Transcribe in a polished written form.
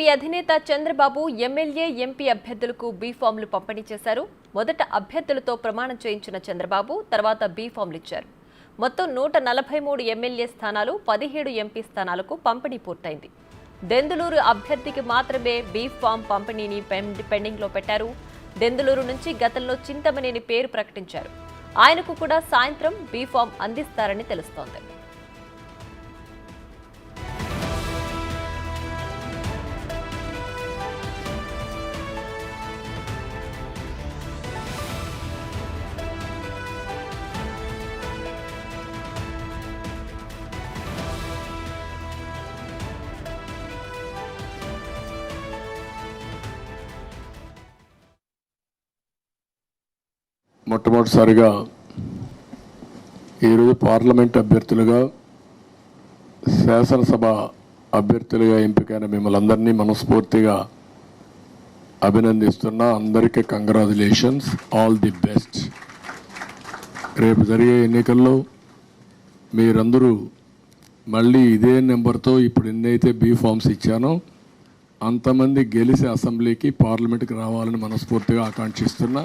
YCP అధినేత Chandrababu MLA MP అభ్యర్థులకు be ఫామ్లు పంపిణీ చేశారు. మొదట అభ్యర్థులతో ప్రమాణం చేయించిన చంద్రబాబు తర్వాత బీ ఫామ్లు ఇచ్చారు. మొత్తం 143 ఎమ్మెల్యే స్థానాలు, 17 ఎంపీ స్థానాలకు పంపిణీ పూర్తయింది. దెందులూరు అభ్యర్థికి మాత్రమే బీ ఫామ్ పంపిణీని పెండింగ్లో పెట్టారు. దెందులూరు నుంచి గతంలో చింతమనేని పేరు ప్రకటించారు. ఆయనకు కూడా సాయంత్రం బీ ఫామ్ అందిస్తారని తెలుస్తోంది. మొట్టమొదటిసారిగా ఈరోజు పార్లమెంట్ అభ్యర్థులుగా, శాసనసభ అభ్యర్థులుగా ఎంపికైన మిమ్మల్ని అందరినీ మనస్ఫూర్తిగా అభినందిస్తున్నా. అందరికీ కంగ్రాచులేషన్స్, ఆల్ ది బెస్ట్. రేపు జరిగే ఎన్నికల్లో మీరందరూ మళ్ళీ ఇదే నెంబర్తో ఇప్పుడు ఎన్నైతే బీ ఫామ్స్ ఇచ్చానో అంతమంది గెలిచి అసెంబ్లీకి, పార్లమెంట్కి రావాలని మనస్ఫూర్తిగా ఆకాంక్షిస్తున్నా.